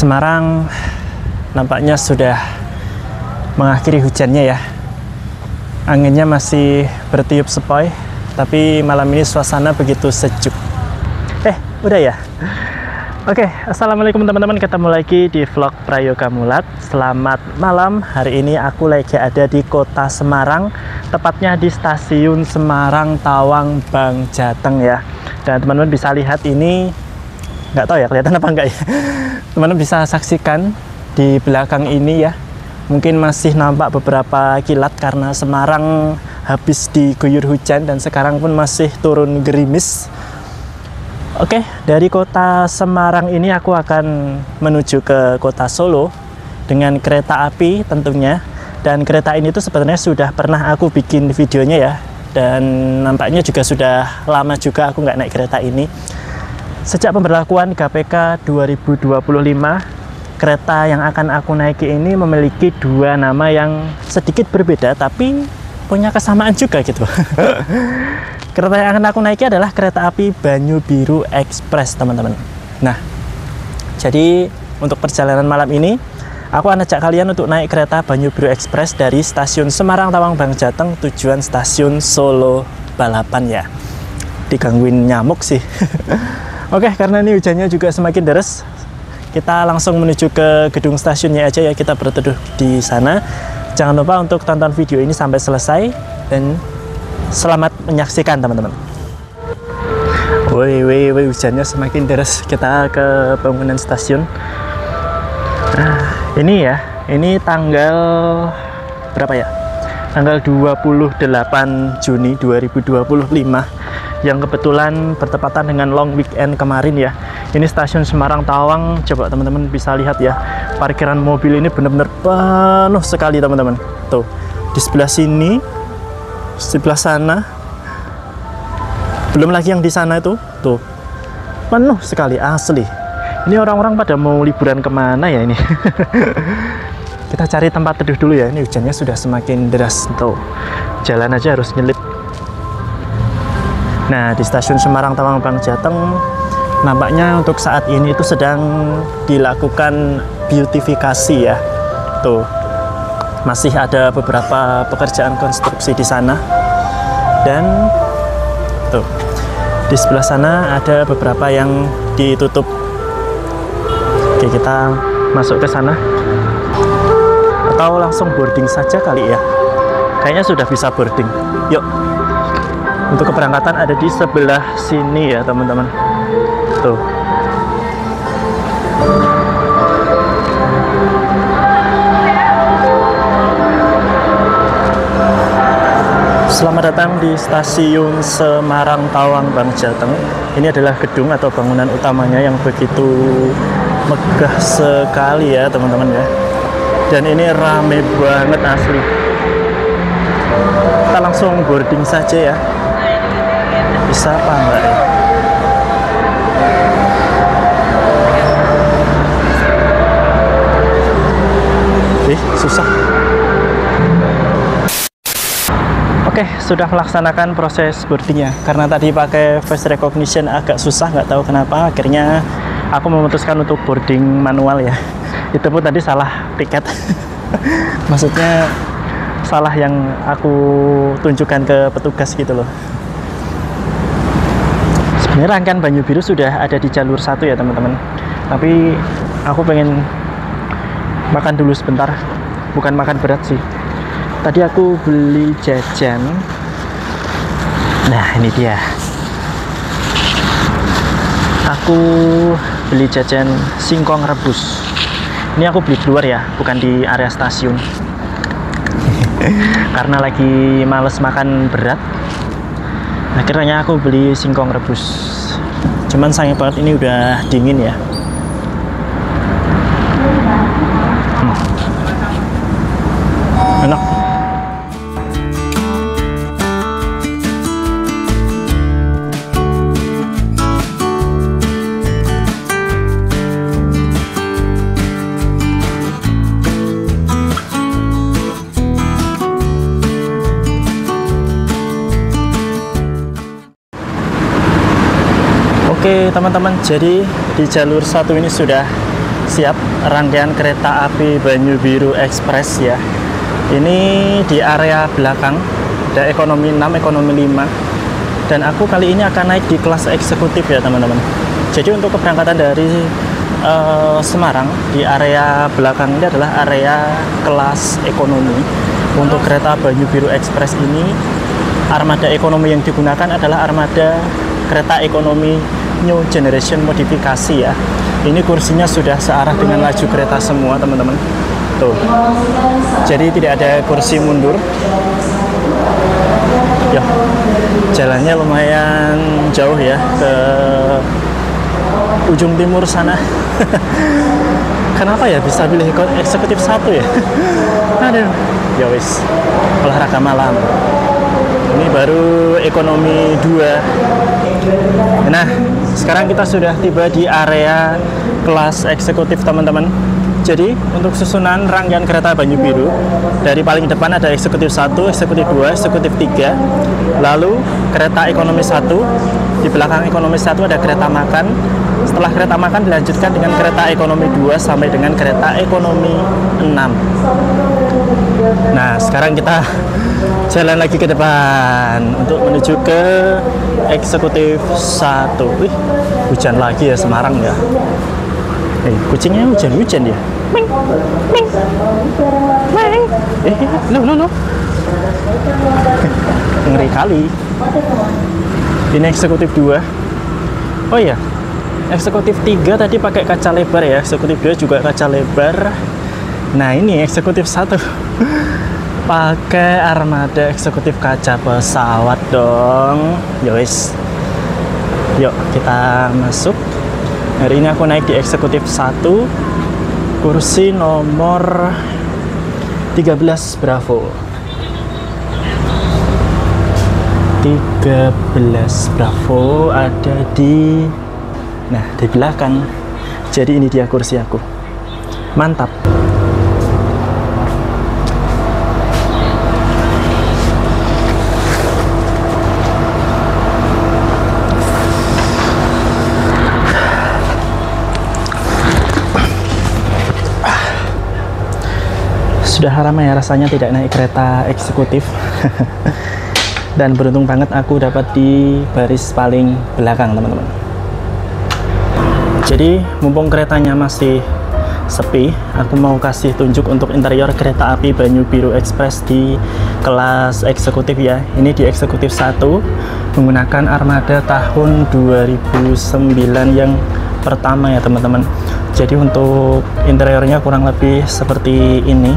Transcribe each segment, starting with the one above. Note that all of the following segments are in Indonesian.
Semarang nampaknya sudah mengakhiri hujannya ya. Anginnya masih bertiup sepoi, tapi malam ini suasana begitu sejuk. Udah ya? Oke, assalamualaikum teman-teman, ketemu lagi di vlog Prayoga Mulat. Selamat malam, hari ini aku lagi ada di kota Semarang, tepatnya di stasiun Semarang Tawang Bang Jateng ya. Dan teman-teman bisa lihat ini, nggak tahu ya kelihatan apa enggak ya. Teman-teman bisa saksikan di belakang ini ya. Mungkin masih nampak beberapa kilat karena Semarang habis diguyur hujan dan sekarang pun masih turun gerimis. Oke, dari kota Semarang ini aku akan menuju ke kota Solo dengan kereta api tentunya. Dan kereta ini tuh sebenarnya sudah pernah aku bikin videonya ya. Dan nampaknya juga sudah lama juga aku nggak naik kereta ini. Sejak pemberlakuan KPK 2025, kereta yang akan aku naiki ini memiliki dua nama yang sedikit berbeda tapi punya kesamaan juga gitu. Kereta yang akan aku naiki adalah kereta api Banyu Biru Express, teman-teman. Nah, jadi untuk perjalanan malam ini aku akan ajak kalian untuk naik kereta Banyu Biru Express dari stasiun Semarang Tawang Bang Jateng tujuan stasiun Solo Balapan ya. Digangguin nyamuk sih. Oke, karena ini hujannya juga semakin deras, kita langsung menuju ke gedung stasiunnya aja ya, kita berteduh di sana. Jangan lupa untuk tonton video ini sampai selesai dan selamat menyaksikan teman-teman. Woi, hujannya semakin deras. Kita ke bangunan stasiun. Nah, ini ya, ini tanggal berapa ya? Tanggal 28 Juni 2025. Yang kebetulan bertepatan dengan long weekend kemarin ya. Ini stasiun Semarang Tawang, coba teman-teman bisa lihat ya, parkiran mobil ini benar-benar penuh sekali teman-teman. Tuh, di sebelah sini, sebelah sana, belum lagi yang di sana itu, tuh, penuh sekali asli. Ini orang-orang pada mau liburan kemana ya ini? Kita cari tempat teduh dulu ya, ini hujannya sudah semakin deras. Tuh, jalan aja harus nyelip. Nah, di stasiun Semarang Tawang Bang Jateng nampaknya untuk saat ini itu sedang dilakukan beautifikasi ya. Tuh, masih ada beberapa pekerjaan konstruksi di sana. Dan tuh, di sebelah sana ada beberapa yang ditutup. Oke, kita masuk ke sana. Atau langsung boarding saja kali ya. Kayaknya sudah bisa boarding. Yuk. Untuk keberangkatan ada di sebelah sini ya teman-teman. Tuh. Selamat datang di stasiun Semarang Tawang Bang Jateng. Ini adalah gedung atau bangunan utamanya yang begitu megah sekali ya teman-teman ya. Dan ini rame banget asli. Kita langsung boarding saja ya. Bisa apa enggak ya? Susah. Oke, sudah melaksanakan proses boardingnya. Karena tadi pakai face recognition agak susah, nggak tahu kenapa. Akhirnya aku memutuskan untuk boarding manual ya. Itu pun tadi salah tiket. Maksudnya salah yang aku tunjukkan ke petugas gitu loh. Ini rangkaian Banyu Biru sudah ada di jalur 1 ya teman-teman. Tapi aku pengen makan dulu sebentar. Bukan makan berat sih. Tadi aku beli jajan. Nah, ini dia. Aku beli jajan singkong rebus. Ini aku beli di luar ya, bukan di area stasiun. Karena lagi males makan berat. Akhirnya aku beli singkong rebus. Cuman sayang banget ini udah dingin ya. Enak. Oke teman-teman, jadi di jalur 1 ini sudah siap rangkaian kereta api Banyu Biru Express ya. Ini di area belakang ada ekonomi 6, ekonomi 5. Dan aku kali ini akan naik di kelas eksekutif ya teman-teman. Jadi untuk keberangkatan dari Semarang di area belakang ini adalah area kelas ekonomi. Untuk kereta Banyu Biru Express ini armada ekonomi yang digunakan adalah armada kereta ekonomi New Generation modifikasi ya. Ini kursinya sudah searah dengan laju kereta semua teman-teman. Tuh. Jadi tidak ada kursi mundur. Ya, jalannya lumayan jauh ya ke ujung timur sana. Kenapa ya bisa pilih eksekutif 1 ya? Aduh, ya wis, olahraga malam. Ini baru ekonomi 2. Nah, sekarang kita sudah tiba di area kelas eksekutif teman-teman. Jadi untuk susunan rangkaian kereta Banyu Biru, dari paling depan ada eksekutif 1, eksekutif 2, eksekutif 3. Lalu kereta ekonomi 1, di belakang ekonomi 1 ada kereta makan. Setelah kereta makan dilanjutkan dengan kereta ekonomi 2 sampai dengan kereta ekonomi 6. Nah, sekarang kita jalan lagi ke depan untuk menuju ke eksekutif 1. Wih, hujan lagi ya Semarang ya. Kucingnya hujan-hujan ya. Ming, ming, ming. Lo. Ngeri kali. Ini eksekutif 2. Oh iya, eksekutif 3 tadi pakai kaca lebar ya. Eksekutif 2 juga kaca lebar. Nah, ini eksekutif 1 pakai armada eksekutif kaca pesawat dong. Yowis, yuk kita masuk. Hari ini aku naik di eksekutif 1, kursi nomor 13 Bravo. 13 Bravo ada di belakang. Jadi ini dia kursi aku. Mantap. Sudah lama ya rasanya tidak naik kereta eksekutif. Dan beruntung banget aku dapat di baris paling belakang teman-teman. Jadi mumpung keretanya masih sepi, aku mau kasih tunjuk untuk interior kereta api Banyu Biru Express di kelas eksekutif ya. Ini di eksekutif 1 menggunakan armada tahun 2009 yang pertama ya teman-teman. Jadi untuk interiornya kurang lebih seperti ini,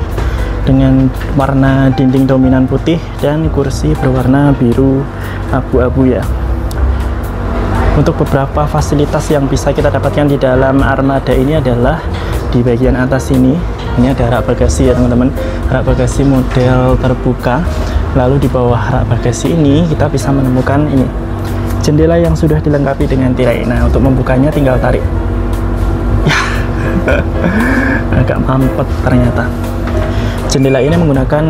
dengan warna dinding dominan putih dan kursi berwarna biru abu-abu ya. Untuk beberapa fasilitas yang bisa kita dapatkan di dalam armada ini adalah di bagian atas ini ada rak bagasi ya teman-teman, rak bagasi model terbuka. Lalu di bawah rak bagasi ini kita bisa menemukan ini jendela yang sudah dilengkapi dengan tirai. Nah, untuk membukanya tinggal tarik ya. Agak mampet ternyata. Jendela ini menggunakan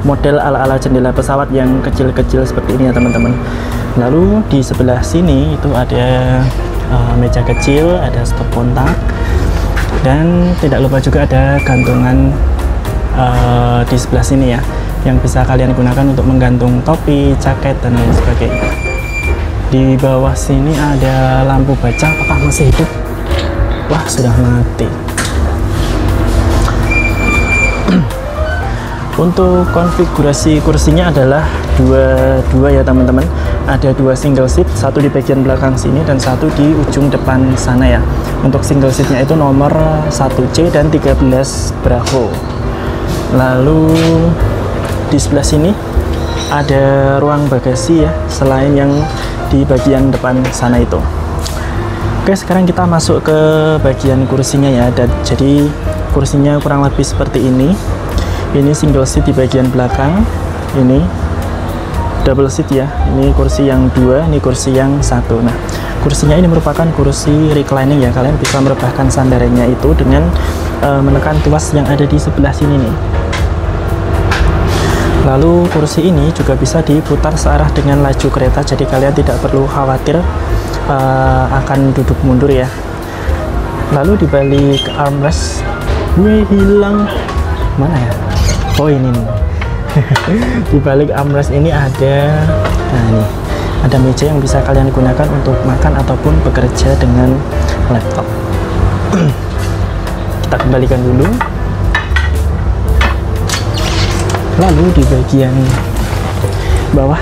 model ala-ala jendela pesawat yang kecil-kecil seperti ini ya teman-teman. Lalu di sebelah sini itu ada meja kecil, ada stop kontak, dan tidak lupa juga ada gantungan di sebelah sini ya, yang bisa kalian gunakan untuk menggantung topi, jaket, dan lain sebagainya. Di bawah sini ada lampu baca, apakah masih hidup? Wah, sudah mati. Untuk konfigurasi kursinya adalah dua ya teman-teman. Ada 2 single seat, satu di bagian belakang sini dan satu di ujung depan sana ya. Untuk single seatnya itu nomor 1C dan 13 Bravo. Lalu di sebelah sini ada ruang bagasi ya, selain yang di bagian depan sana itu. Oke, sekarang kita masuk ke bagian kursinya ya. Dan jadi kursinya kurang lebih seperti ini. Ini single seat di bagian belakang, ini double seat ya. Ini kursi yang 2, ini kursi yang 1. Nah, kursinya ini merupakan kursi reclining ya. Kalian bisa merebahkan sandarannya itu dengan menekan tuas yang ada di sebelah sini nih. Lalu kursi ini juga bisa diputar searah dengan laju kereta, jadi kalian tidak perlu khawatir akan duduk mundur ya. Lalu di balik armrest, gue hilang mana ya? Oh ini nih. Di balik armrest ini ada, nah ini ada meja yang bisa kalian gunakan untuk makan ataupun bekerja dengan laptop. Kita kembalikan dulu. Lalu di bagian bawah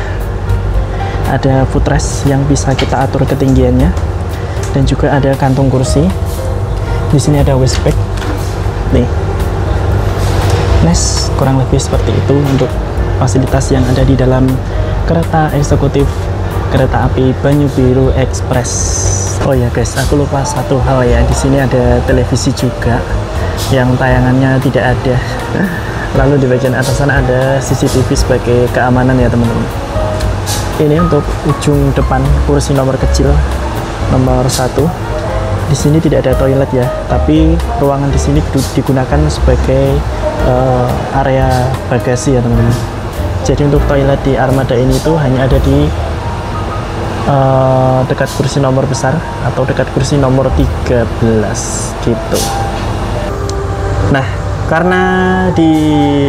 ada footrest yang bisa kita atur ketinggiannya, dan juga ada kantung kursi. Di sini ada waistbag nih. Nes, kurang lebih seperti itu untuk fasilitas yang ada di dalam kereta eksekutif kereta api Banyu Biru Express. Oh ya guys, aku lupa satu hal ya. Di sini ada televisi juga yang tayangannya tidak ada. Lalu di bagian atas sana ada CCTV sebagai keamanan ya teman-teman. Ini untuk ujung depan kursi nomor kecil nomor 1. Di sini tidak ada toilet ya, tapi ruangan di sini digunakan sebagai area bagasi ya teman-teman. Jadi untuk toilet di armada ini tuh hanya ada di dekat kursi nomor besar atau dekat kursi nomor 13 gitu. Nah, karena di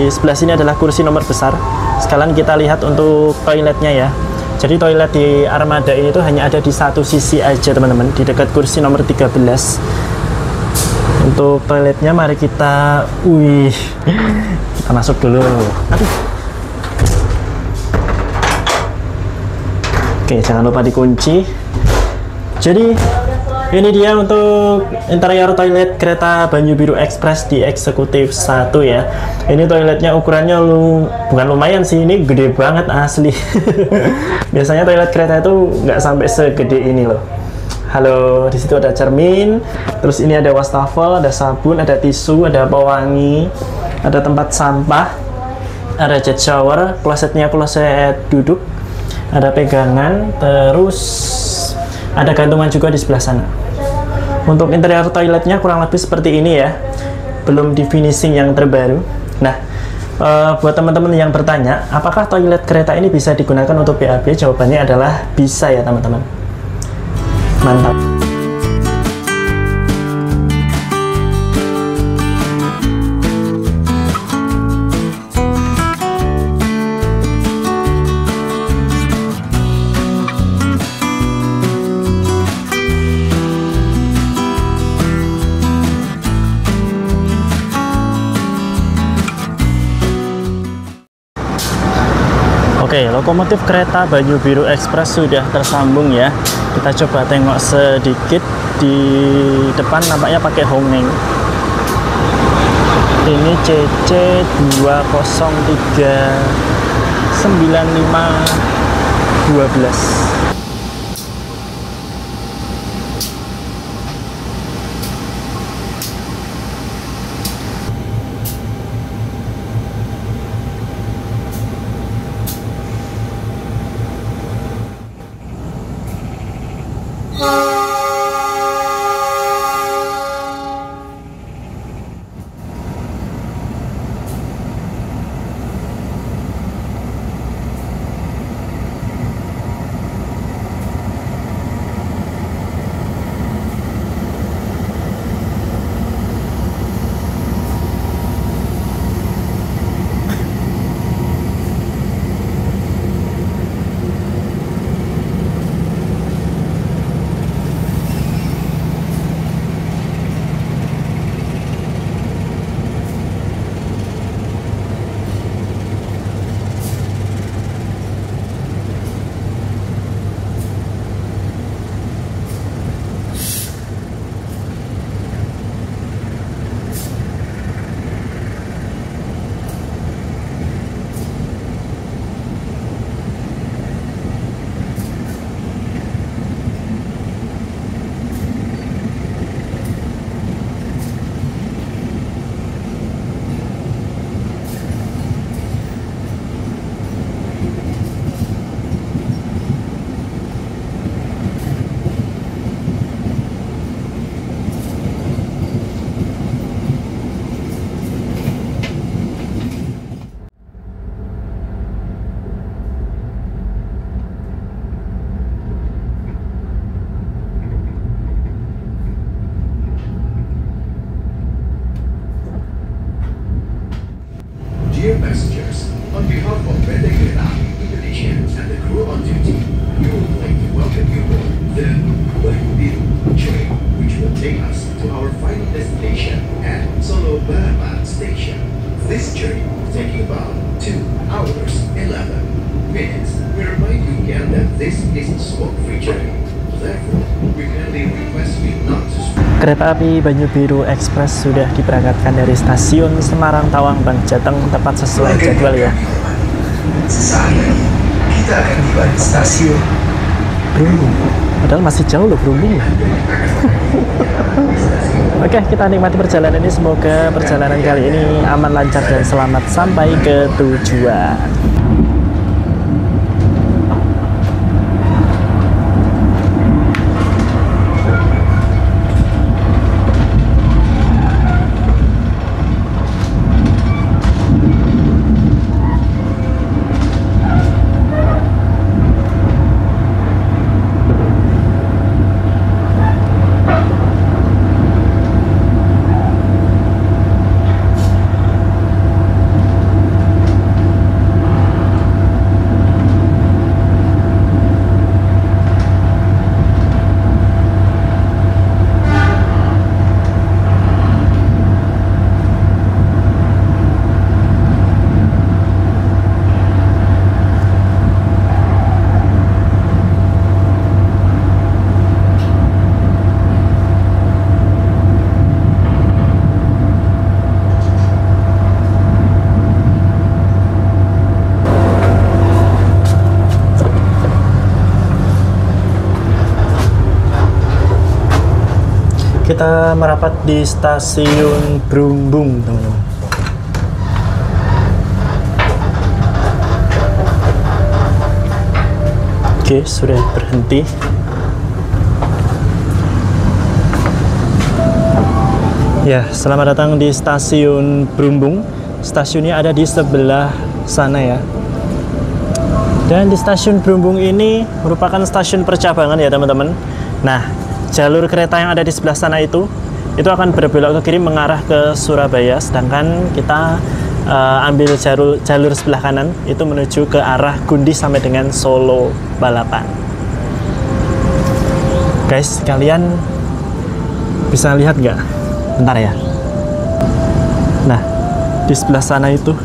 sebelah sini adalah kursi nomor besar, sekalian kita lihat untuk toiletnya ya. Jadi toilet di armada ini tuh hanya ada di satu sisi aja teman-teman, di dekat kursi nomor 13. Untuk toiletnya mari kita kita masuk dulu. Aduh. Oke, jangan lupa dikunci. Jadi ini dia untuk interior toilet kereta Banyu Biru Express di Eksekutif 1 ya. Ini toiletnya ukurannya bukan lumayan sih, ini gede banget asli. Biasanya toilet kereta itu nggak sampai segede ini loh. Halo, di situ ada cermin, terus ini ada wastafel, ada sabun, ada tisu, ada pewangi, ada tempat sampah, ada jet shower, klosetnya kloset duduk, ada pegangan, terus ada gantungan juga di sebelah sana. Untuk interior toiletnya kurang lebih seperti ini ya, belum di finishing yang terbaru. Nah, buat teman-teman yang bertanya, apakah toilet kereta ini bisa digunakan untuk BAB? Jawabannya adalah bisa ya teman-teman. Mantap. Oke, lokomotif kereta Banyu Biru Express sudah tersambung ya. Kita coba tengok sedikit di depan, nampaknya pakai hongeng. Ini CC 2039512. Dear passengers, on behalf of PT Kereta Api Indonesia and the crew on duty, we would like to welcome you aboard the Bayu Biru train, which will take us to our final destination at Solo Balapan Station. This journey will take you about 2 hours 11 minutes. We remind you again that this is a smoke-free journey. Therefore, we kindly request you not to smoke. Kereta api Banyu Biru Express sudah diberangkatkan dari stasiun Semarang Tawang Bank Jateng tepat sesuai jadwal ya. Sesaat lagi kita akan tiba di stasiun Brumbung. Padahal masih jauh loh Brumbung. Oke, kita nikmati perjalanan ini. Semoga perjalanan kali ini aman, lancar, dan selamat sampai ke tujuan. Kita merapat di stasiun Brumbung, teman-teman. Oke, sudah berhenti. Ya, selamat datang di stasiun Brumbung. Stasiunnya ada di sebelah sana ya. Dan di stasiun Brumbung ini merupakan stasiun percabangan ya, teman-teman. Nah, jalur kereta yang ada di sebelah sana itu akan berbelok ke kiri mengarah ke Surabaya, sedangkan kita ambil jalur sebelah kanan itu menuju ke arah Gundi sampai dengan Solo Balapan. Guys, kalian bisa lihat nggak? Bentar ya. Nah, di sebelah sana itu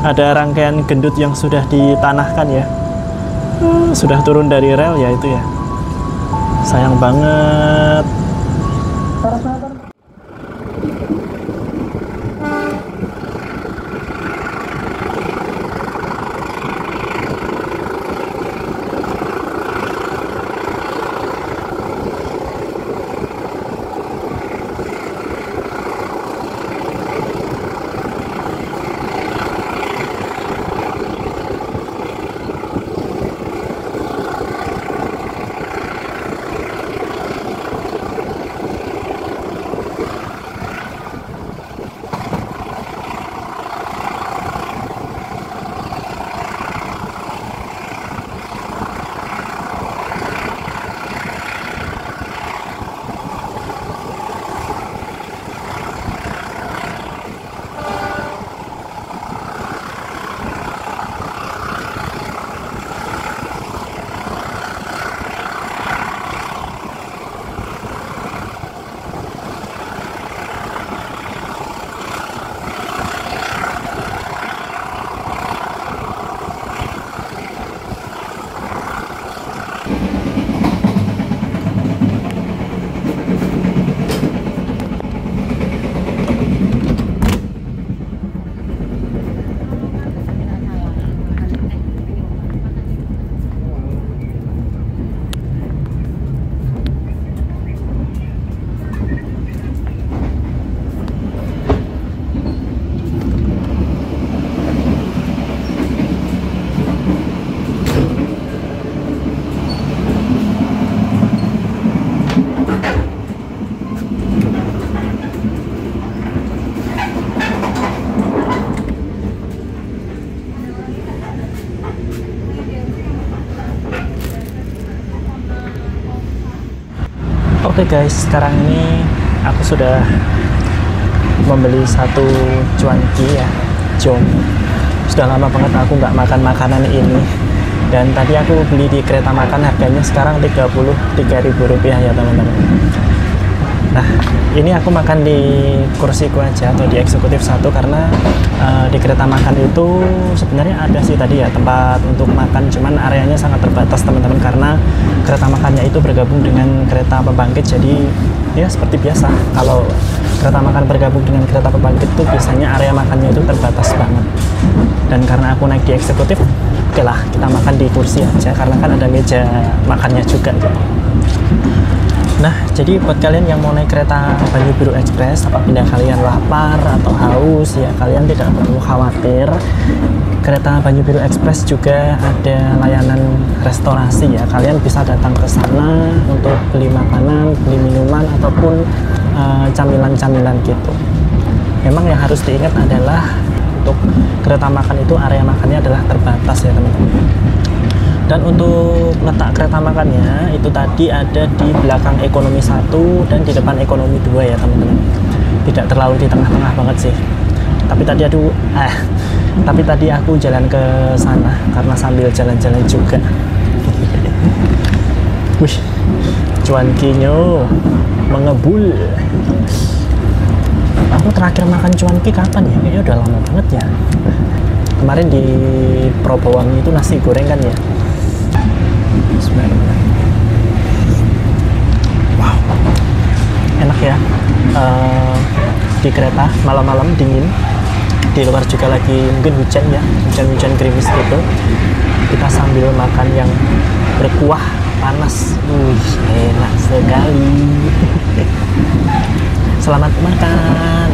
ada rangkaian gendut yang sudah ditanahkan ya. Sudah turun dari rel ya itu ya. Sayang banget. Oke guys, sekarang ini aku sudah membeli satu cuanki ya, jom. Sudah lama banget aku nggak makan makanan ini. Dan tadi aku beli di kereta makan, harganya sekarang Rp33.000 ya teman-teman. Nah, ini aku makan di kursiku aja atau di eksekutif 1 karena di kereta makan itu sebenarnya ada sih tadi ya tempat untuk makan, cuman areanya sangat terbatas teman-teman karena kereta makannya itu bergabung dengan kereta pembangkit. Jadi ya seperti biasa, kalau kereta makan bergabung dengan kereta pembangkit itu biasanya area makannya itu terbatas banget. Dan karena aku naik di eksekutif, oke lah kita makan di kursi aja karena kan ada meja makannya juga gitu. Nah, jadi buat kalian yang mau naik kereta Banyu Biru Express, apabila kalian lapar atau haus, ya kalian tidak perlu khawatir. Kereta Banyu Biru Express juga ada layanan restorasi ya. Kalian bisa datang ke sana untuk beli makanan, beli minuman, ataupun camilan-camilan gitu. Memang yang harus diingat adalah untuk kereta makan itu area makannya adalah terbatas ya teman-teman. Dan untuk letak kereta makannya itu tadi ada di belakang ekonomi 1 dan di depan ekonomi 2 ya teman-teman. Tidak terlalu di tengah-tengah banget sih. Tapi tadi aku jalan ke sana karena sambil jalan-jalan juga. Wih, cuankinya mengebul. Aku terakhir makan cuanki kapan ya? Kayaknya udah lama banget ya. Kemarin di Probowangi itu nasi goreng kan ya. Wow, enak ya. Di kereta malam-malam dingin, di luar juga lagi mungkin hujan ya, hujan-hujan gerimis gitu. Kita sambil makan yang berkuah panas, enak sekali. Selamat makan.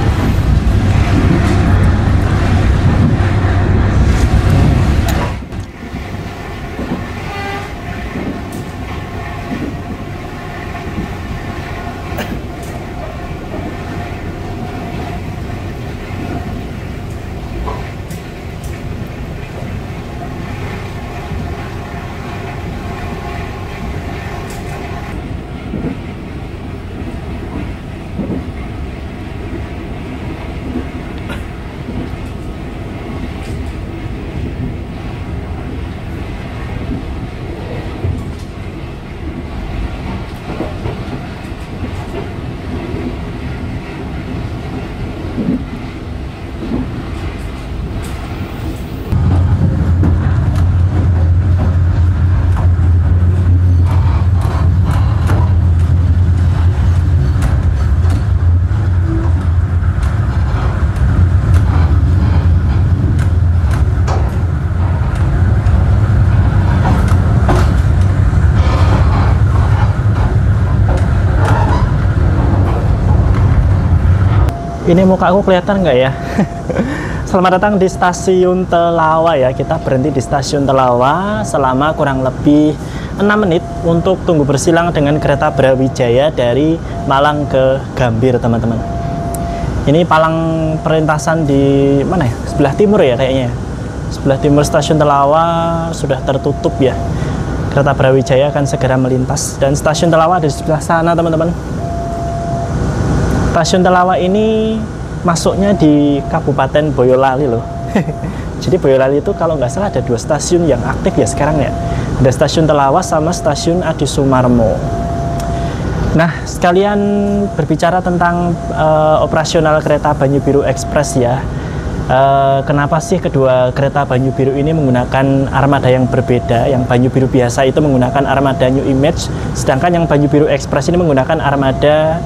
Ini muka aku kelihatan nggak ya? Selamat datang di stasiun Telawa ya. Kita berhenti di stasiun Telawa selama kurang lebih 6 menit untuk tunggu bersilang dengan kereta Brawijaya dari Malang ke Gambir teman-teman. Ini palang perlintasan di mana ya? Sebelah timur ya kayaknya. Sebelah timur stasiun Telawa sudah tertutup ya. Kereta Brawijaya akan segera melintas dan stasiun Telawa ada di sebelah sana teman-teman. Stasiun Telawa ini masuknya di Kabupaten Boyolali loh. Jadi Boyolali itu kalau nggak salah ada 2 stasiun yang aktif ya sekarang ya. Ada stasiun Telawa sama stasiun Adi Sumarmo. Nah, sekalian berbicara tentang operasional kereta Banyu Biru Express ya. Kenapa sih kedua kereta Banyu Biru ini menggunakan armada yang berbeda? Yang Banyu Biru biasa itu menggunakan armada New Image, sedangkan yang Banyu Biru Express ini menggunakan armada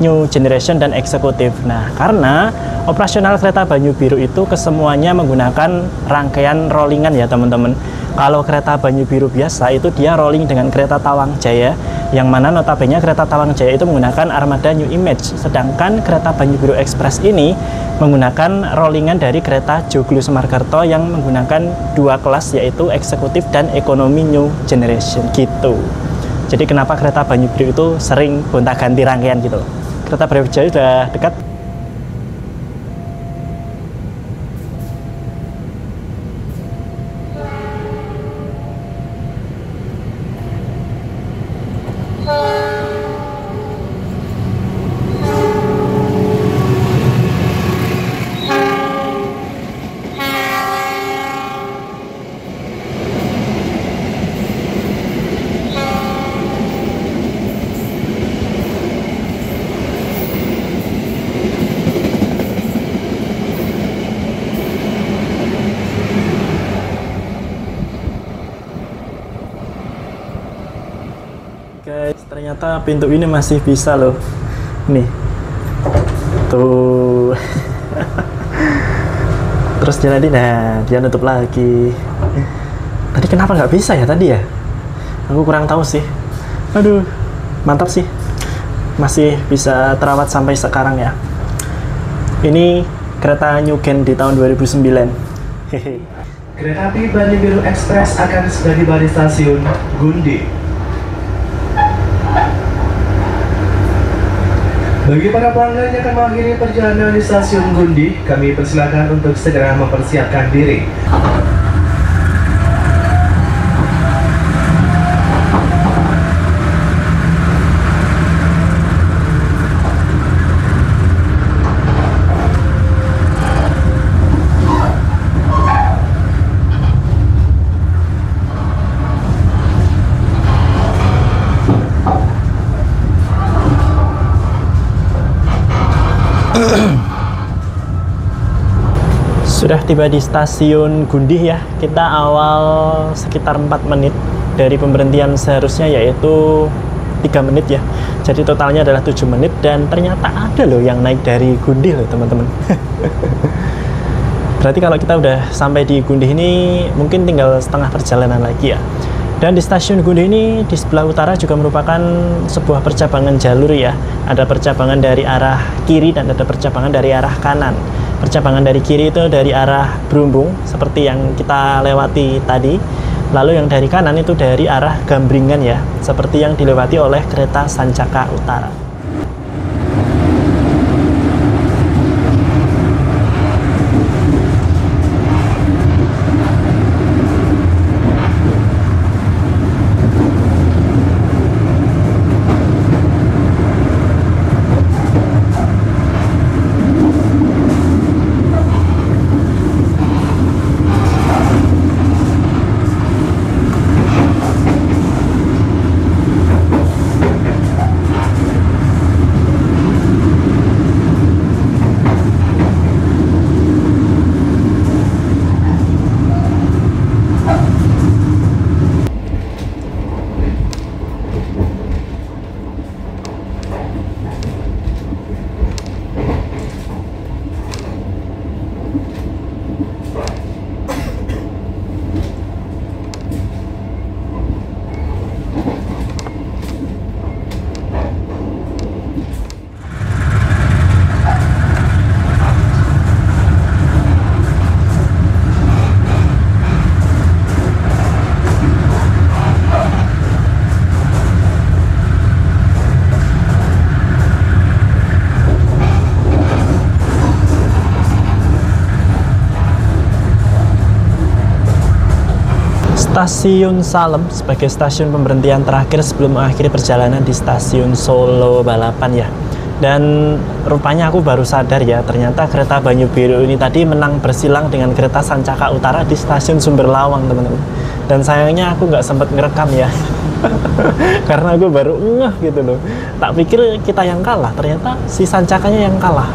New Generation dan Eksekutif. Nah, karena operasional kereta Banyu Biru itu kesemuanya menggunakan rangkaian rollingan ya teman-teman. Kalau kereta Banyu Biru biasa itu dia rolling dengan kereta Tawang Jaya, yang mana notabene kereta Tawang Jaya itu menggunakan armada New Image, sedangkan kereta Banyu Biru Express ini menggunakan rollingan dari kereta Joglo Semarkerto yang menggunakan 2 kelas yaitu Eksekutif dan Ekonomi New Generation gitu. Jadi kenapa kereta Banyu Biru itu sering gonta-ganti rangkaian gitu. Kereta Brawijaya sudah dekat. Ternyata pintu ini masih bisa loh. Nih. Tuh. Terus jadi dia nutup lagi. Tadi kenapa nggak bisa ya tadi ya? Aku kurang tahu sih. Aduh, mantap sih. Masih bisa terawat sampai sekarang ya. Ini kereta Newgen di tahun 2009. Hehe. Kereta api Banyu Biru Express akan sudah tiba di stasiun Gundi. Bagi para pelanggan yang akan mengakhiri perjalanan di stasiun Gundi, kami persilakan untuk segera mempersiapkan diri. Sudah tiba di stasiun Gundih ya. Kita awal sekitar 4 menit dari pemberhentian seharusnya, yaitu 3 menit ya. Jadi totalnya adalah 7 menit dan ternyata ada loh yang naik dari Gundih loh teman-teman. Berarti kalau kita udah sampai di Gundih ini mungkin tinggal setengah perjalanan lagi ya. Dan di stasiun Gundih ini di sebelah utara juga merupakan sebuah percabangan jalur ya. Ada percabangan dari arah kiri dan ada percabangan dari arah kanan. Percabangan dari kiri itu dari arah Brumbung seperti yang kita lewati tadi. Lalu yang dari kanan itu dari arah Gambringan ya, seperti yang dilewati oleh kereta Sancaka Utara. Stasiun Salem sebagai stasiun pemberhentian terakhir sebelum mengakhiri perjalanan di stasiun Solo Balapan ya. Dan rupanya aku baru sadar ya, ternyata kereta Banyu Biru ini tadi menang bersilang dengan kereta Sancaka Utara di stasiun Sumber Lawang teman-teman. Dan sayangnya aku nggak sempat ngerekam ya. Karena aku baru ngeh gitu loh. Tak pikir kita yang kalah, ternyata si Sancakanya yang kalah.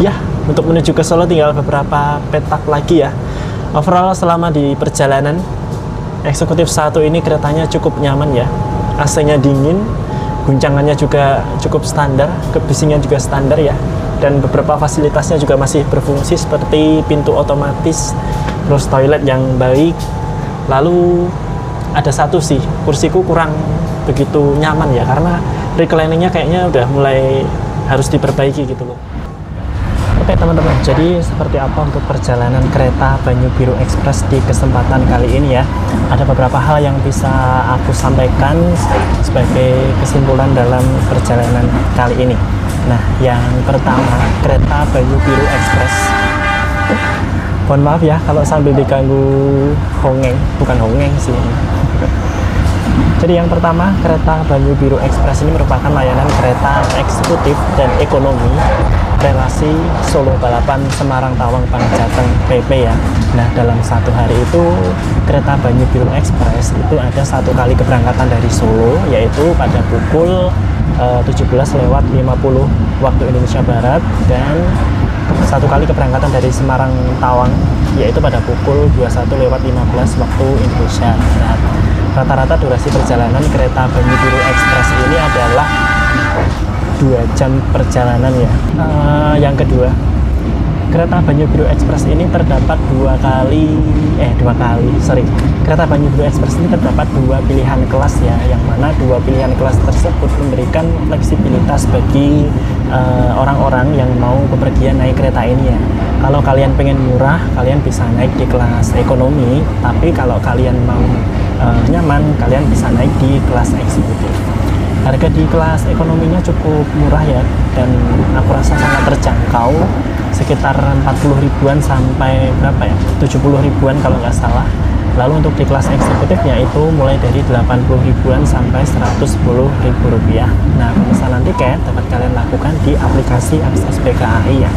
Ya, untuk menuju ke Solo tinggal beberapa petak lagi ya. Overall selama di perjalanan Eksekutif 1 ini keretanya cukup nyaman ya. AC-nya dingin, guncangannya juga cukup standar, kebisingan juga standar ya. Dan beberapa fasilitasnya juga masih berfungsi seperti pintu otomatis, terus toilet yang baik. Lalu ada satu sih, kursiku kurang begitu nyaman ya, karena recliningnya kayaknya udah mulai harus diperbaiki gitu loh. Oke teman-teman, jadi seperti apa untuk perjalanan kereta Banyu Biru Express di kesempatan kali ini ya. Ada beberapa hal yang bisa aku sampaikan sebagai kesimpulan dalam perjalanan kali ini. Nah, yang pertama, kereta Banyu Biru Express. Mohon maaf ya kalau sambil diganggu hongeng, bukan hongeng sih. Jadi yang pertama, kereta Banyu Biru Express ini merupakan layanan kereta eksekutif dan ekonomi relasi Solo Balapan Semarang Tawang Panjateng PP ya. Nah, dalam satu hari itu kereta Banyu Biru Express itu ada 1 kali keberangkatan dari Solo, yaitu pada pukul 17:50 waktu Indonesia Barat, dan satu kali keberangkatan dari Semarang Tawang, yaitu pada pukul 21.15 waktu Indonesia Barat. Rata-rata durasi perjalanan kereta Banyu Biru Express ini adalah 2 jam perjalanan ya. Yang kedua, kereta Banyu Biru Express ini terdapat kereta Banyu Biru Express ini terdapat 2 pilihan kelas ya, yang mana 2 pilihan kelas tersebut memberikan fleksibilitas bagi orang-orang yang mau bepergian naik kereta ini ya. Kalau kalian pengen murah, kalian bisa naik di kelas ekonomi, tapi kalau kalian mau nyaman, kalian bisa naik di kelas eksekutif. Harga di kelas ekonominya cukup murah ya, dan aku rasa sangat terjangkau, sekitar 40 ribuan sampai berapa ya, 70 ribuan kalau nggak salah. Lalu untuk di kelas eksekutifnya itu mulai dari 80 ribuan sampai 110 ribu rupiah. Nah, pemesanan tiket dapat kalian lakukan di aplikasi Akses PKAI ya.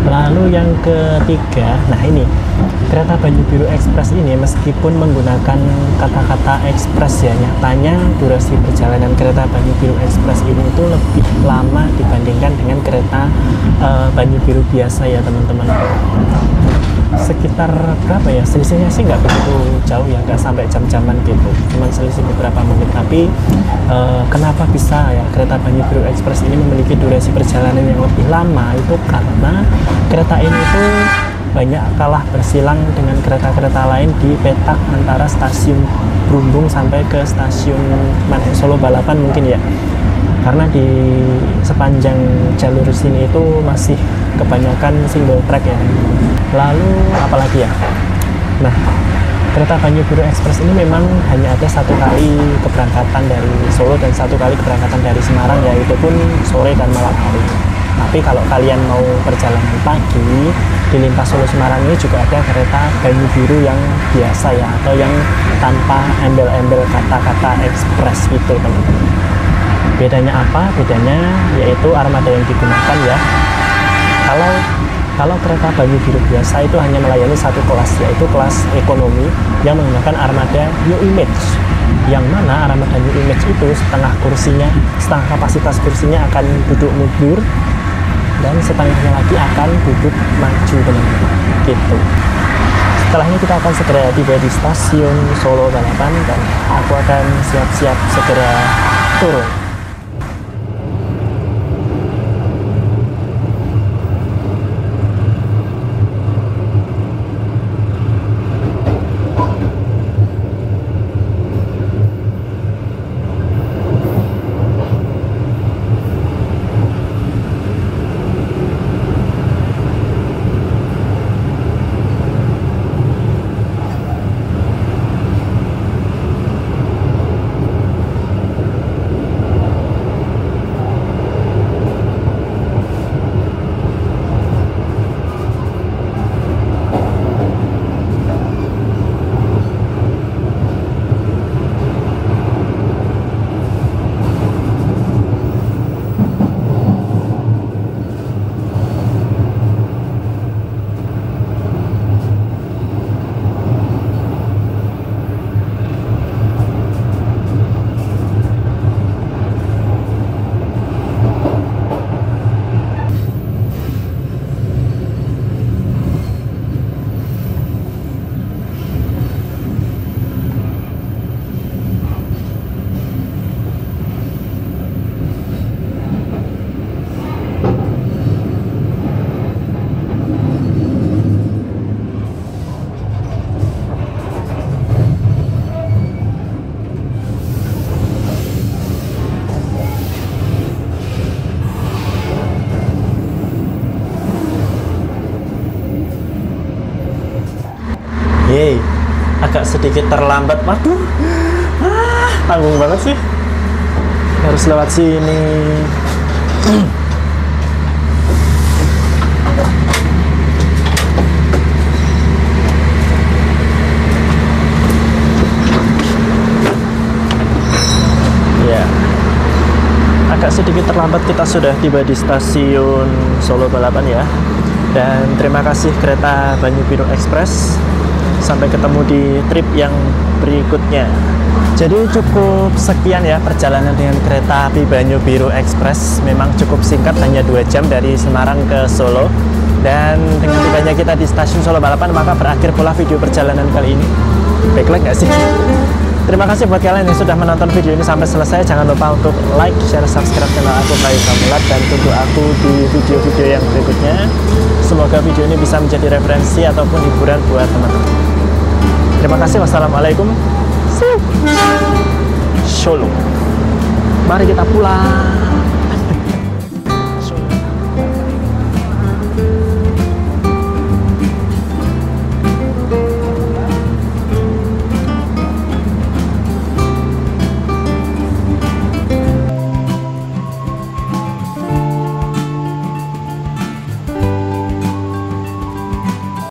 Lalu yang ketiga, nah ini kereta Banyu Biru Express ini meskipun menggunakan kata-kata ekspres ya, nyatanya durasi perjalanan kereta Banyu Biru Express ini itu lebih lama dibandingkan dengan kereta Banyu Biru biasa ya teman-teman. Sekitar berapa ya, selisihnya sih nggak begitu jauh ya, nggak sampai jam-jaman gitu, cuman selisih beberapa menit. Tapi kenapa bisa ya kereta Banyu Biru Express ini memiliki durasi perjalanan yang lebih lama, itu karena kereta ini tuh banyak kalah bersilang dengan kereta-kereta lain di petak antara stasiun Brumbung sampai ke stasiun Solo Balapan mungkin ya, karena di sepanjang jalur sini itu masih kebanyakan single track ya. Lalu apalagi ya, nah kereta Banyu Biru Express ini memang hanya ada 1 kali keberangkatan dari Solo dan 1 kali keberangkatan dari Semarang ya, itu pun sore dan malam hari. Tapi kalau kalian mau perjalanan pagi di lintas Solo Semarang ini juga ada kereta Banyu Biru yang biasa ya, atau yang tanpa embel-embel kata-kata ekspres gitu teman-teman. Bedanya apa? Bedanya yaitu armada yang digunakan ya. Kalau kereta Banyu Biru biasa itu hanya melayani 1 kelas, yaitu kelas ekonomi yang menggunakan armada New Image, yang mana armada New Image itu setengah kapasitas kursinya akan duduk mundur dan setengahnya lagi akan duduk maju teman-teman gitu. Setelah ini kita akan segera tiba di stasiun Solo Balapan dan aku akan siap-siap segera turun. Yeay, agak sedikit terlambat. Waduh, tanggung banget sih. Harus lewat sini. Ya, agak sedikit terlambat, kita sudah tiba di stasiun Solo Balapan ya. Dan terima kasih kereta Banyu Biru Express. Sampai ketemu di trip yang berikutnya. Jadi cukup sekian ya perjalanan dengan kereta api Banyu Biru Express. Memang cukup singkat, hanya 2 jam dari Semarang ke Solo. Dan dengan tibanya kita di stasiun Solo Balapan, maka berakhir pula video perjalanan kali ini. Baiklah nggak sih? Terima kasih buat kalian yang sudah menonton video ini sampai selesai. Jangan lupa untuk like, share, subscribe channel aku Bayu Samulat, dan tunggu aku di video-video yang berikutnya. Semoga video ini bisa menjadi referensi ataupun hiburan buat teman-teman. Terima kasih. Wassalamualaikum. Solo. Mari kita pulang.